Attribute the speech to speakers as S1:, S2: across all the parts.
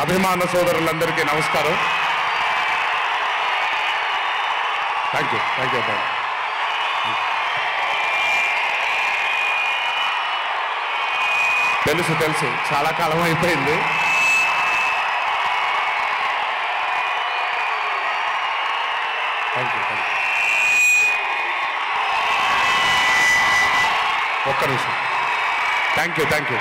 S1: అభిమాన సోదరులందరికీ నమస్కారం. Thank you boy. తెలుసు చాలా కాలం అయిపోయింది. Thank you. ఒక్క నిమిషం. Thank you.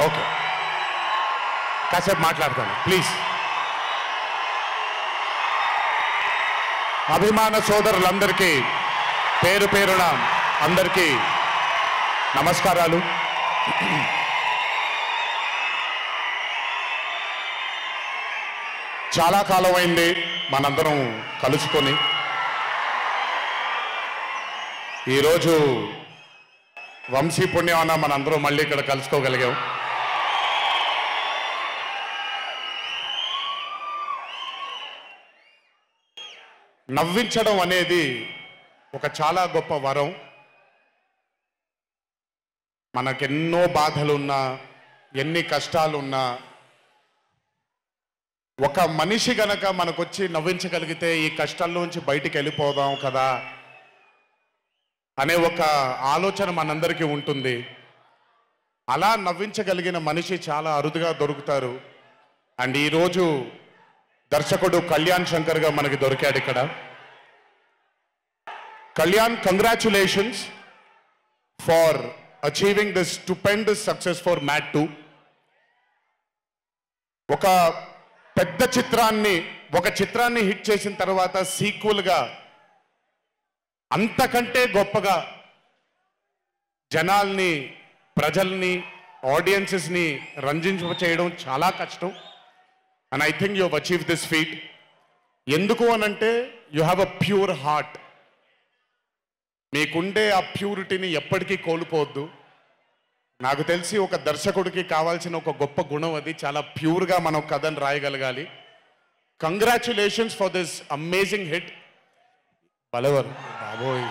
S1: ఓకే, కాసేపు మాట్లాడతాను ప్లీజ్. అభిమాన సోదరులందరికీ పేరు పేరున అందరికీ నమస్కారాలు. చాలా కాలం అయింది మనందరం కలుసుకొని. ఈరోజు వంశీ పుణ్యమన్న మనందరం మళ్ళీ ఇక్కడ కలుసుకోగలిగాం. నవ్వించడం అనేది ఒక చాలా గొప్ప వరం. మనకెన్నో బాధలున్నా, ఎన్ని కష్టాలున్నా, ఒక మనిషి గనక మనకొచ్చి నవ్వించగలిగితే ఈ కష్టాల్లోంచి బయటికి వెళ్ళిపోదాం కదా అనే ఒక ఆలోచన మనందరికీ ఉంటుంది. అలా నవ్వించగలిగిన మనిషి చాలా అరుదుగా దొరుకుతారు. అండ్ ఈరోజు దర్శకుడు కళ్యాణ్ శంకర్గా మనకి దొరికాడు ఇక్కడ. Kalyan, congratulations far achieving this stupendous success for mad 2. ఒక పెద్ద చిత్రాన్ని హిట్ చేసిన తర్వాత సీక్వెల్గా అంతకంటే గొప్పగా జనాల్ని, ప్రజల్ని, ఆడియన్సెస్ని రంజింపచేయడం చాలా కష్టం. And I think you have achieve this feat. ఎందుకు అనంటే you have a pure heart. మీకుండే ఆ ప్యూరిటీని ఎప్పటికీ కోల్పోవద్దు. నాకు తెలిసి ఒక దర్శకుడికి కావాల్సిన ఒక గొప్ప గుణం అది. చాలా ప్యూర్గా మనం కథను రాయగలగాలి. Congratulations for this amazing hit. బలవర్ బాబోయ్,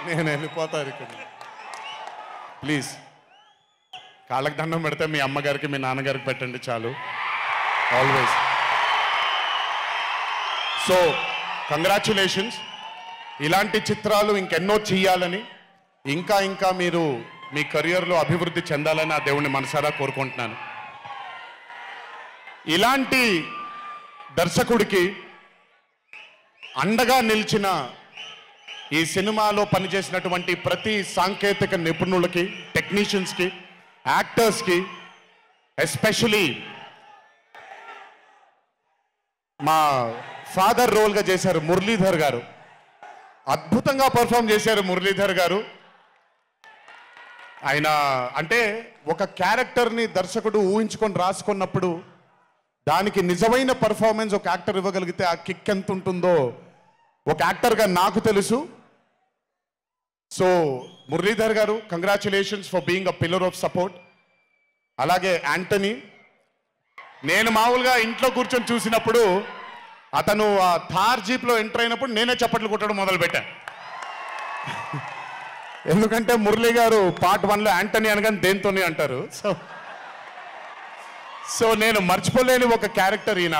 S1: నేను వెళ్ళిపోతాను ఇక్కడ. ప్లీజ్ కాళ్ళకి దండం పెడితే మీ అమ్మగారికి, మీ నాన్నగారికి పెట్టండి చాలు. ఆల్వేస్. So congratulations. ఇలాంటి చిత్రాలు ఇంకెన్నో చెయ్యాలని, ఇంకా మీరు మీ కెరియర్లో అభివృద్ధి చెందాలని ఆ దేవుణ్ణి మనసారా కోరుకుంటున్నాను. ఇలాంటి దర్శకుడికి అండగా నిలిచిన ఈ సినిమాలో పనిచేసినటువంటి ప్రతి సాంకేతిక నిపుణులకి, టెక్నీషియన్స్కి, యాక్టర్స్కి, ఎస్పెషలీ మా ఫాదర్ రోల్గా చేశారు మురళీధర్ గారు. అద్భుతంగా పర్ఫామ్ చేశారు మురళీధర్ గారు. ఆయన అంటే ఒక క్యారెక్టర్ని దర్శకుడు ఊహించుకొని రాసుకున్నప్పుడు దానికి నిజమైన పర్ఫార్మెన్స్ ఒక యాక్టర్ ఇవ్వగలిగితే ఆ కిక్ ఎంత ఉంటుందో ఒక యాక్టర్గా నాకు తెలుసు. సో మురళీధర్ గారు, congratulations for being a pillar of support. అలాగే యాంటనీ, నేను మామూలుగా ఇంట్లో కూర్చొని చూసినప్పుడు అతను ఆ థార్ జీప్లో ఎంటర్ అయినప్పుడు నేనే చప్పట్లు కొట్టడం మొదలుపెట్టాను. ఎందుకంటే మురళీ గారు పార్ట్ 1లో యాంటనీ అనగానే దేంతోనే అంటారు. సో నేను మర్చిపోలేని ఒక క్యారెక్టర్ ఈయన.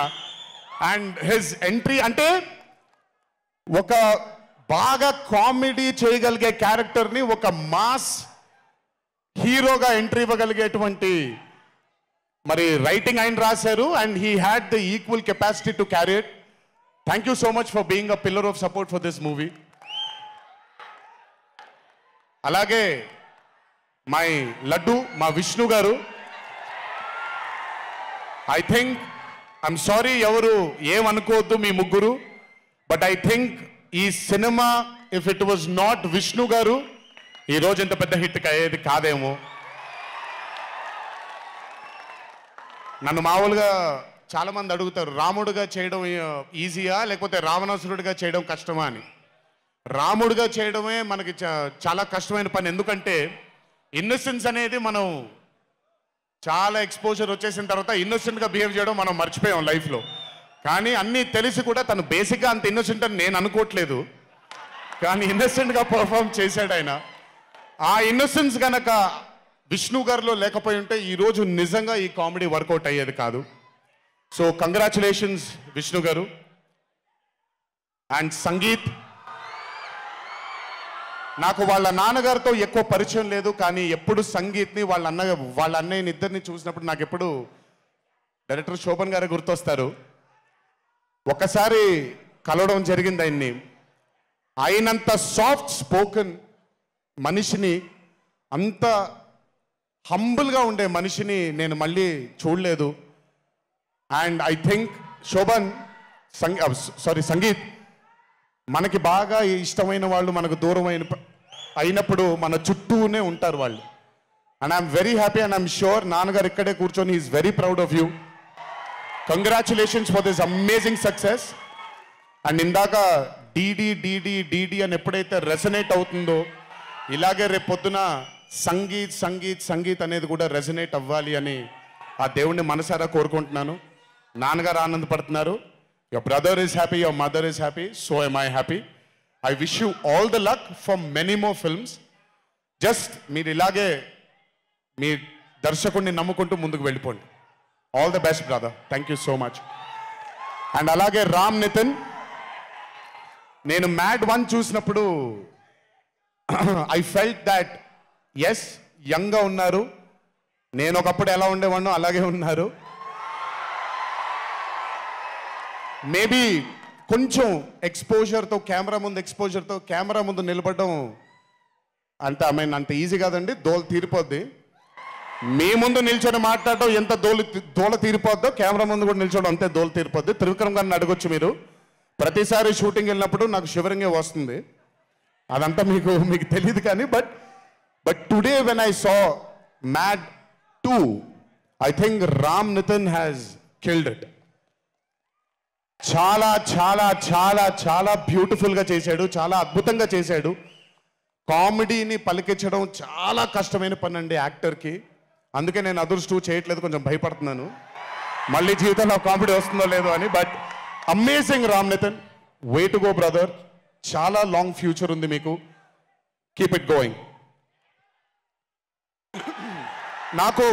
S1: అండ్ హిజ్ ఎంట్రీ అంటే ఒక బాగా కామెడీ చేయగలిగే క్యారెక్టర్ని ఒక మాస్ హీరోగా ఎంట్రీ ఇవ్వగలిగేటువంటి మరి రైటింగ్ ఆయన రాశారు. And he had the equal capacity to carry it. Thank you so much for being a pillar of support for this movie. అలాగే మై లడ్డు, మా విష్ణు గారు. ఐ థింక్, ఐఎమ్ సారీ ఎవరు ఏమనుకోవద్దు మీ ముగ్గురు, బట్ ఐ థింక్ ఈ cinema if it was not Vishnu గారు ఈ రోజు ఇంత పెద్ద హిట్ అయ్యేది కాదేమో. నన్ను మామూలుగా చాలా మంది అడుగుతారు, రాముడుగా చేయడం ఈజీయా లేకపోతే రావణాసురుడిగా చేయడం కష్టమా అని. రాముడుగా చేయడమే మనకి చాలా కష్టమైన పని. ఎందుకంటే ఇన్నోసెన్స్ అనేది మనం చాలా ఎక్స్పోజర్ వచ్చేసిన తర్వాత ఇన్నోసెంట్గా బిహేవ్ చేయడం మనం మర్చిపోయాం లైఫ్లో. కానీ అన్నీ తెలిసి కూడా తను బేసిక్గా అంత ఇన్నోసెంట్ అని నేను అనుకోవట్లేదు. కానీ ఇన్నసెంట్గా పర్ఫామ్ చేశాడు ఆయన. ఆ ఇన్నసెన్స్ గనక విష్ణు గారిలో లేకపోయి ఉంటే ఈరోజు నిజంగా ఈ కామెడీ వర్కౌట్ అయ్యేది కాదు. సో కంగ్రాచులేషన్స్ విష్ణు గారు. అండ్ సంగీత్, నాకు వాళ్ళ నాన్నగారితో ఎక్కువ పరిచయం లేదు, కానీ ఎప్పుడు సంగీత్ని వాళ్ళ అన్నయ్యని ఇద్దరిని చూసినప్పుడు నాకు ఎప్పుడు డైరెక్టర్ శోభన్ గారే గుర్తొస్తారు. ఒకసారి కలవడం జరిగింది ఆయన్ని. అయినంత సాఫ్ట్ స్పోకెన్ మనిషిని, అంత హంబుల్గా ఉండే మనిషిని నేను మళ్ళీ చూడలేదు. And I think Shobhan Sangeet, మనకి బాగా ఇష్టమైన వాళ్ళు మనకు దూరం అయినప్పుడు మన చుట్టూనే ఉంటారు వాళ్ళు. And I'm very happy and I'm sure నాన్నగారు ఇక్కడే కూర్చొని is very proud of you. Congratulations for this amazing success. And ఇందాక డీడీ డీడీ డీడీ అని ఎప్పుడైతే రెసనేట్ అవుతుందో, ఇలాగే రేపు పొద్దున సంగీత్ సంగీత్ సంగీత్ అనేది కూడా రెసనేట్ అవ్వాలి అని ఆ దేవుణ్ణి మనసారా కోరుకుంటున్నాను. నాన్నగారు ఆనందపడుతున్నారు. Your brother is happy, your mother is happy, so am I happy. I wish you all the luck for many more films. Just మీరు ఇలాగే మీ దర్శకుడిని నమ్ముకుంటూ ముందుకు వెళ్ళిపోండి. All the best brother. Thank you so much. And అలాగే రామ్ నితిన్, నేను mad 1 చూసినప్పుడు I felt that yes యంగ్గా ఉన్నారు, నేను ఒకప్పుడు ఎలా ఉండేవాడినో అలాగే ఉన్నారు. మేబీ కొంచెం ఎక్స్పోజర్తో కెమెరా ముందు నిలబడడం అంత ఈజీ కాదండి, దోల తీరిపోద్ది. మీ ముందు నిల్చొని మాట్లాడడం ఎంత దోల తీరిపోద్దో, కెమెరా ముందు కూడా నిల్చోవడం అంతే దోల తీరిపోద్ది. త్రివిక్రమ్ గారిని అడగొచ్చు మీరు. ప్రతిసారి షూటింగ్ వెళ్ళినప్పుడు నాకు షివరింగే వస్తుంది. అదంతా మీకు తెలియదు కానీ but today when I saw Mad 2, I think Ram Nitin has killed it. చాలా చాలా చాలా చాలా బ్యూటిఫుల్గా చేశాడు, చాలా అద్భుతంగా చేశాడు. కామెడీని పలికించడం చాలా కష్టమైన పని అండి యాక్టర్కి. అందుకే నేను అదర్స్ 2 చేయట్లేదు, కొంచెం భయపడుతున్నాను మళ్ళీ జీవితంలో కామెడీ వస్తుందో లేదో అని. But amazing Ram Nitin, way to go brother. చాలా లాంగ్ ఫ్యూచర్ ఉంది మీకు. Keep it going. నాకు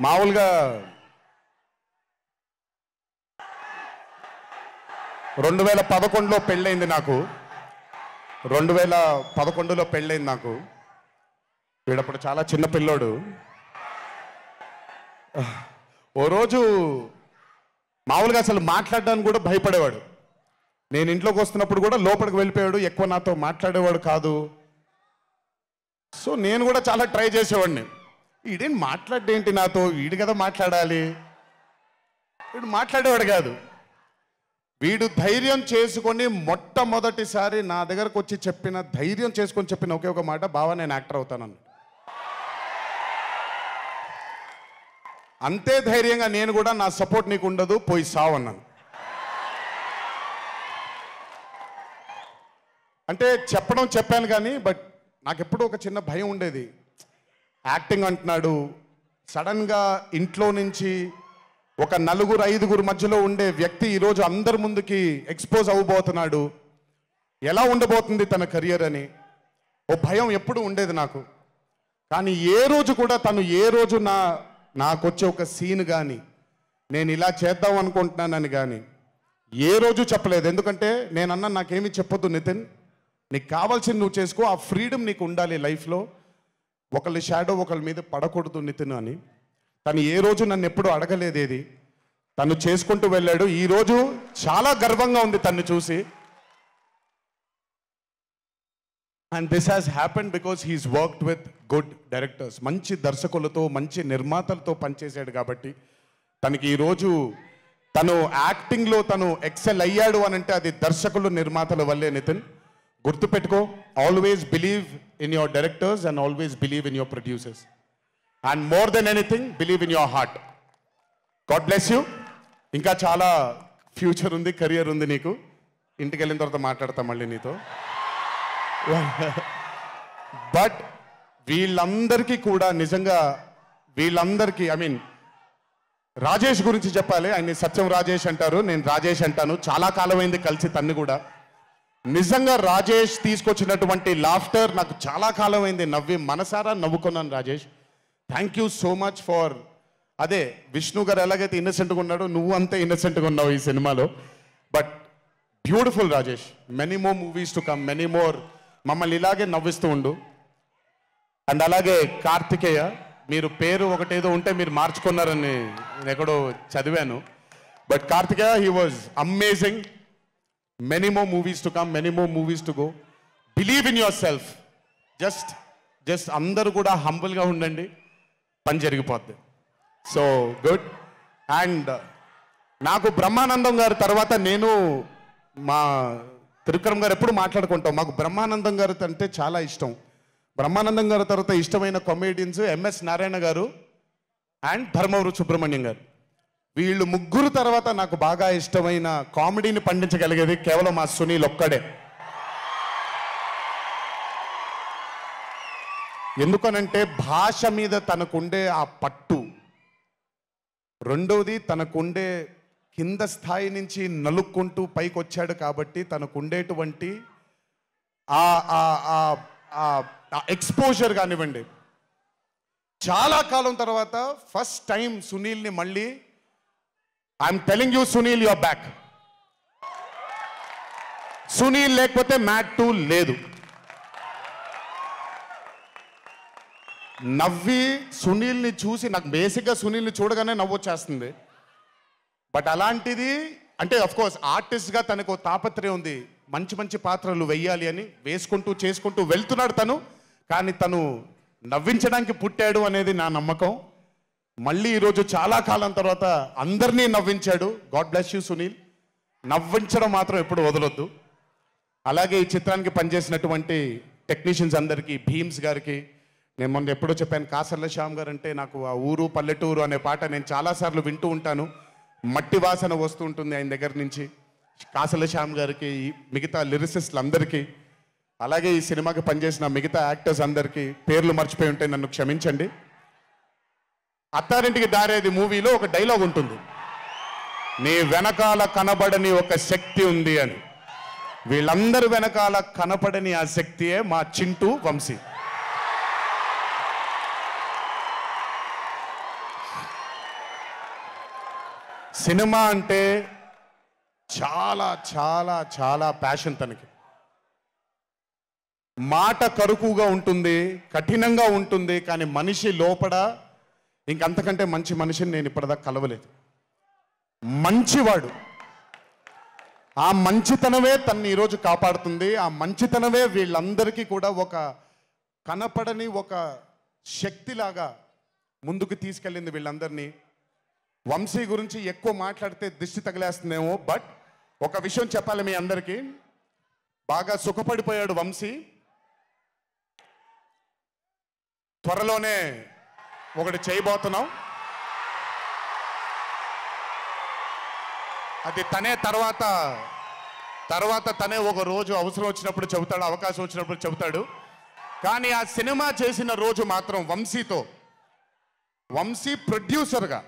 S1: మామూలుగా 2011లో పెళ్ళైంది నాకు. 2011లో పెళ్ళైంది నాకు. వీడప్పుడు చాలా చిన్న పిల్లోడు. ఓ రోజు మామూలుగా అసలు మాట్లాడడానికి కూడా భయపడేవాడు. నేను ఇంట్లోకి వస్తున్నప్పుడు కూడా లోపలికి వెళ్ళిపోయాడు, ఎక్కువ నాతో మాట్లాడేవాడు కాదు. సో నేను కూడా చాలా ట్రై చేసేవాడిని. వీడేం మాట్లాడేంటి నాతో, వీడు కదా మాట్లాడాలి. వీడు మాట్లాడేవాడు కాదు. వీడు ధైర్యం చేసుకొని మొట్టమొదటిసారి నా దగ్గరకు వచ్చి ధైర్యం చేసుకొని చెప్పిన ఒకే ఒక మాట, బావా నేను యాక్టర్ అవుతానని. అంతే ధైర్యంగా నేను కూడా నా సపోర్ట్ నీకు ఉండదు, పోయి సావు అన్నాను. అంటే చెప్పాను కానీ బట్ నాకు ఎప్పుడూ ఒక చిన్న భయం ఉండేది. యాక్టింగ్ అంటున్నాడు, సడన్గా ఇంట్లో నుంచి ఒక 4-5 మధ్యలో ఉండే వ్యక్తి ఈరోజు అందరి ముందుకి ఎక్స్పోజ్ అవ్వబోతున్నాడు, ఎలా ఉండబోతుంది తన కెరియర్ అని ఓ భయం ఎప్పుడు ఉండేది నాకు. కానీ ఏ రోజు కూడా తను నాకు వచ్చే ఒక సీన్ కానీ నేను ఇలా చేద్దాం అనుకుంటున్నానని కానీ ఏ రోజు చెప్పలేదు. ఎందుకంటే నేనన్నా నాకేమీ చెప్పొద్దు నితిన్, నీకు కావాల్సింది నువ్వు చేసుకో, ఆ ఫ్రీడమ్ నీకు ఉండాలి లైఫ్లో, ఒకళ్ళ షాడో ఒకళ్ళ మీద పడకూడదు నితిన్ అని. తను ఏ రోజు నన్ను ఎప్పుడు అడగలేదేది, తను చేసుకుంటూ వెళ్ళాడు. ఈరోజు చాలా గర్వంగా ఉంది తను చూసి. And this has happened because he's worked with good directors. మంచి దర్శకులతో మంచి నిర్మాతలతో పనిచేశాడు కాబట్టి తనకి ఈరోజు తను యాక్టింగ్లో తను ఎక్సెల్ అయ్యాడు అని అంటే అది దర్శకులు నిర్మాతల వల్లే. నితిన్ గుర్తుపెట్టుకో, always believe in your directors and always believe in your producers. And more than anything believe in your heart. God bless you. ఇంకా చాలా ఫ్యూచర్ ఉంది, కెరియర్ ఉంది నీకు. ఇంటికి వెళ్ళిన తర్వాత మాట్లాడతాం మళ్ళీ నీతో. బట్ వీళ్ళందరికీ కూడా నిజంగా ఐ మీన్ రాజేష్ గురించి చెప్పాలి. ఆయన సత్యం రాజేష్ అంటారు, నేను రాజేష్ అంటాను. చాలా కాలమైంది కలిసి తన్ని కూడా. నిజంగా రాజేష్ తీసుకొచ్చినటువంటి లాఫ్టర్ నాకు చాలా కాలం అయింది నవ్వి మనసారా నవ్వుకున్నాను Rajesh. Thank you so much for అదే విష్ణు గారు ఎలాగైతే ఇన్నసెంట్గా ఉన్నాడో నువ్వు అంతే ఇన్నసెంట్గా ఉన్నావు ఈ సినిమాలో. But beautiful Rajesh, many more movies to come, many more, మమ్మల్ని ఇలాగే నవ్విస్తూ ఉండు. అండ్ అలాగే కార్తికేయ, మీరు పేరు ఒకటేదో ఉంటే మీరు మార్చుకున్నారని నేను ఎక్కడో చదివాను. But Karthikeya, he was amazing. Many more movies to come, many more movies to go. Believe in yourself. Just అందరూ కూడా హంబుల్గా ఉండండి, పని జరిగిపోద్ది. So good. అండ్ నాకు బ్రహ్మానందం గారి తర్వాత నేను మా త్రివిక్రమ్ గారు ఎప్పుడు మాట్లాడుకుంటాం, మాకు బ్రహ్మానందం గారు అంటే చాలా ఇష్టం. బ్రహ్మానందం గారి తర్వాత ఇష్టమైన కామెడియన్స్ ఎంఎస్ నారాయణ గారు అండ్ ధర్మవరం సుబ్రహ్మణ్యం గారు. వీళ్ళు ముగ్గురు తర్వాత నాకు బాగా ఇష్టమైన కామెడీని పండించగలిగేది కేవలం మా సునీల్ ఒక్కడే. ఎందుకనంటే భాష మీద తనకుండే ఆ పట్టు, రెండవది తనకుండే కింద స్థాయి నుంచి నలుక్కుంటూ పైకి వచ్చాడు కాబట్టి తనకుండేటువంటి ఎక్స్పోజర్ కానివ్వండి. చాలా కాలం తర్వాత ఫస్ట్ టైం సునీల్ని మళ్ళీ, I'm telling you Sunil, your back. Sunil లేకపోతే మ్యాట్ 2 లేదు. నవ్వి సునీల్ని చూసి నాకు బేసిక్గా సునీల్ని చూడగానే నవ్వు వచ్చేస్తుంది. బట్ అలాంటిది అంటే అఫ్కోర్స్ ఆర్టిస్ట్గా తనకు తాపత్రయం ఉంది, మంచి మంచి పాత్రలు వెయ్యాలి అని వేసుకుంటూ చేసుకుంటూ వెళ్తున్నాడు తను. కానీ తను నవ్వించడానికి పుట్టాడు అనేది నా నమ్మకం. మళ్ళీ ఈరోజు చాలా కాలం తర్వాత అందరినీ నవ్వించాడు. God bless you Sunil. నవ్వించడం మాత్రం ఎప్పుడు వదలొద్దు. అలాగే ఈ చిత్రానికి పనిచేసినటువంటి టెక్నీషియన్స్ అందరికీ, భీమ్స్ గారికి, నేను మొన్న ఎప్పుడో చెప్పాను, కాసర్ల శ్యామ్ గారు అంటే నాకు ఆ ఊరు పల్లెటూరు అనే పాట నేను చాలాసార్లు వింటూ ఉంటాను. మట్టి వాసన వస్తూ ఉంటుంది ఆయన దగ్గర నుంచి. కాసర్ల శ్యామ్ గారికి, మిగతా లిరిసిస్టులు అందరికీ, అలాగే ఈ సినిమాకి పనిచేసిన మిగతా యాక్టర్స్ అందరికీ పేర్లు మర్చిపోయి ఉంటే నన్ను క్షమించండి. అత్తారింటికి దారేది మూవీలో ఒక డైలాగ్ ఉంటుంది, నీ వెనకాల కనబడని ఒక శక్తి ఉంది అని. వీళ్ళందరి వెనకాల కనపడని ఆ శక్తియే మా చింటూ వంశీ. సినిమా అంటే చాలా చాలా చాలా ప్యాషన్ తనకి. మాట కరుకుగా ఉంటుంది, కఠినంగా ఉంటుంది, కానీ మనిషి లోపల ఇంకంతకంటే మంచి మనిషిని నేను ఇప్పటిదాకా కలవలేదు. మంచివాడు. ఆ మంచితనమే తన్ని ఈరోజు కాపాడుతుంది. ఆ మంచితనమే వీళ్ళందరికీ కూడా ఒక కనపడని ఒక శక్తిలాగా ముందుకు తీసుకెళ్ళింది వీళ్ళందరినీ. వంశీ గురించి ఎక్కువ మాట్లాడితే దిష్టి తగిలేస్తుందేమో, బట్ ఒక విషయం చెప్పాలి మీ అందరికీ. బాగా సుఖపడిపోయాడు వంశీ. త్వరలోనే ఒకటి చేయబోతున్నాం. అది తనే తర్వాత తనే ఒక రోజు అవసరం వచ్చినప్పుడు చెబుతాడు, అవకాశం వచ్చినప్పుడు చెబుతాడు. కానీ ఆ సినిమా చేసిన రోజు మాత్రం వంశీతో, వంశీ ప్రొడ్యూసర్గా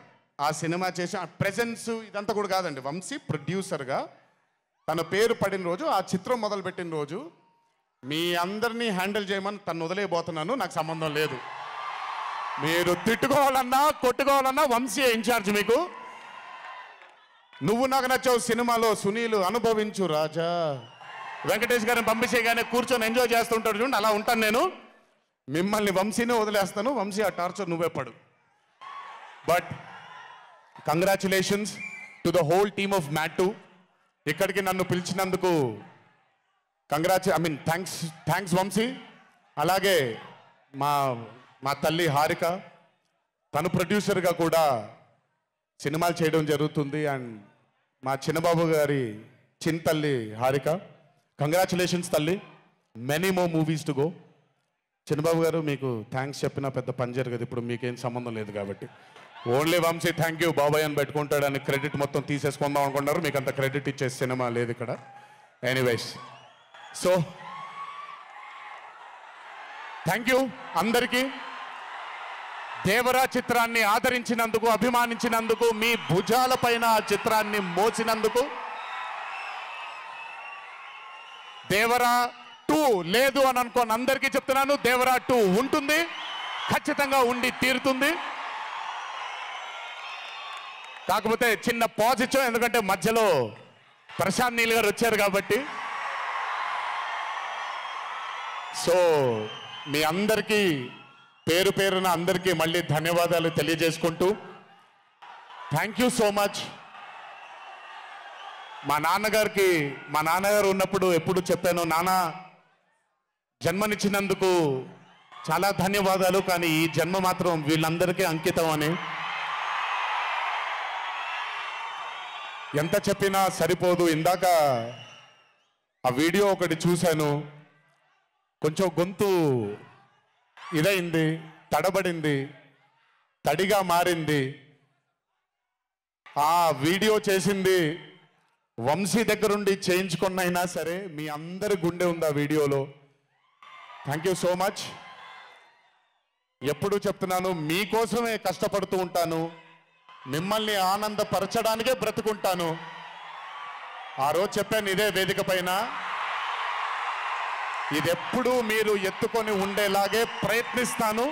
S1: ఆ సినిమా చేసిన ప్రెజెన్స్ ఇదంతా కూడా కాదండి, వంశీ ప్రొడ్యూసర్గా తన పేరు పడిన రోజు, ఆ చిత్రం మొదలుపెట్టిన రోజు, మీ అందరినీ హ్యాండిల్ చేయమని తను వదిలేయబోతున్నాను, నాకు సంబంధం లేదు. మీరు తిట్టుకోవాలన్నా కొట్టుకోవాలన్నా వంశీ ఇన్ఛార్జ్ మీకు. నువ్వు నాకు నచ్చావు సినిమాలో సునీల్, అనుభవించు రాజా, వెంకటేష్ గారిని పంపించేయగానే కూర్చొని ఎంజాయ్ చేస్తుంటాడు చూడండి, అలా ఉంటాను నేను. మిమ్మల్ని వంశీనే వదిలేస్తాను, వంశీ ఆ టార్చర్ నువ్వే పడు. But congratulations to the whole team of Mad 2. ఇక్కడికి నన్ను పిలిచినందుకు థ్యాంక్స్ వంశీ. అలాగే మా తల్లి హారిక, తను ప్రొడ్యూసర్గా కూడా సినిమాలు చేయడం జరుగుతుంది. అండ్ మా చిన్నబాబు గారి తల్లి హారిక, కంగ్రాచులేషన్స్ తల్లి, many more movies to go. Chinnababu గారు మీకు థ్యాంక్స్ చెప్పినా పెద్ద పని జరగదు, ఇప్పుడు మీకేం సంబంధం లేదు కాబట్టి. ఓన్లీ వంశీ థ్యాంక్ యూ బాబాయ్ అని పెట్టుకుంటాడని క్రెడిట్ మొత్తం తీసేసుకుందాం అనుకున్నారు. మీకు అంత క్రెడిట్ ఇచ్చే సినిమా లేదు ఇక్కడ. ఎనీవేస్, సో థ్యాంక్ యూ అందరికీ. దేవరా చిత్రాన్ని ఆదరించినందుకు, అభిమానించినందుకు, మీ భుజాల పైన ఆ చిత్రాన్ని మోసినందుకు, దేవరా 2 లేదు అని అనుకోని అందరికీ చెప్తున్నాను, దేవరా 2 ఉంటుంది, ఖచ్చితంగా ఉండి తీరుతుంది. కాకపోతే చిన్న పాజ్ ఇచ్చాం, ఎందుకంటే మధ్యలో ప్రశాంత్ నీల్ గారు వచ్చారు కాబట్టి. సో మీ అందరికీ పేరు పేరున అందరికీ మళ్ళీ ధన్యవాదాలు తెలియజేసుకుంటూ, థ్యాంక్ యూ సో మచ్. మా నాన్నగారు ఉన్నప్పుడు ఎప్పుడు చెప్పాను, నాన్న జన్మనిచ్చినందుకు చాలా ధన్యవాదాలు, కానీ ఈ జన్మ మాత్రం వీళ్ళందరికీ అంకితం అని. ఎంత చెప్పినా సరిపోదు. ఇందాక ఆ వీడియో ఒకటి చూశాను, కొంచెం గొంతు ఇదైంది, తడబడింది, తడిగా మారింది. ఆ వీడియో చేసింది వంశీ దగ్గరుండి చేయించుకున్నైనా సరే మీ అందరి గుండె ఉంది ఆ వీడియోలో. Thank you so much. ఎప్పుడు చెప్తున్నాను, మీకోసమే కష్టపడుతూ ఉంటాను, మిమ్మల్ని ఆనందపరచడానికే బ్రతుకుంటాను. ఆ రోజు చెప్పాను ఇదే వేదిక పైన, ఇది ఎప్పుడూ మీరు ఎత్తుకొని ఉండేలాగే ప్రయత్నిస్తాను.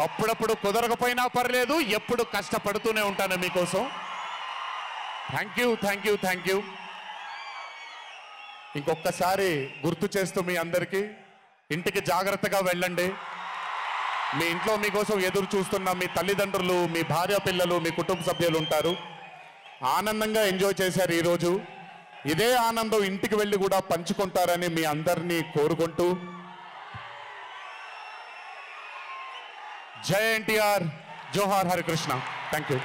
S1: అప్పుడప్పుడు కుదరకపోయినా పర్లేదు, ఎప్పుడు కష్టపడుతూనే ఉంటాను మీకోసం. Thank you, thank you, thank you. ఇంకొకసారి గుర్తు చేస్తూ మీ అందరికీ, ఇంటికి జాగ్రత్తగా వెళ్ళండి. మీ ఇంట్లో మీకోసం ఎదురు చూస్తున్న మీ తల్లిదండ్రులు, మీ భార్య పిల్లలు, మీ కుటుంబ సభ్యులు ఉంటారు. ఆనందంగా ఎంజాయ్ చేశారు ఈరోజు. ఇదే ఆనందం ఇంటికి వెళ్ళి కూడా పంచుకుంటారని మీ అందరినీ కోరుకుంటూ, జై ఎన్టీఆర్, జోహార్ హరికృష్ణ. Thank you.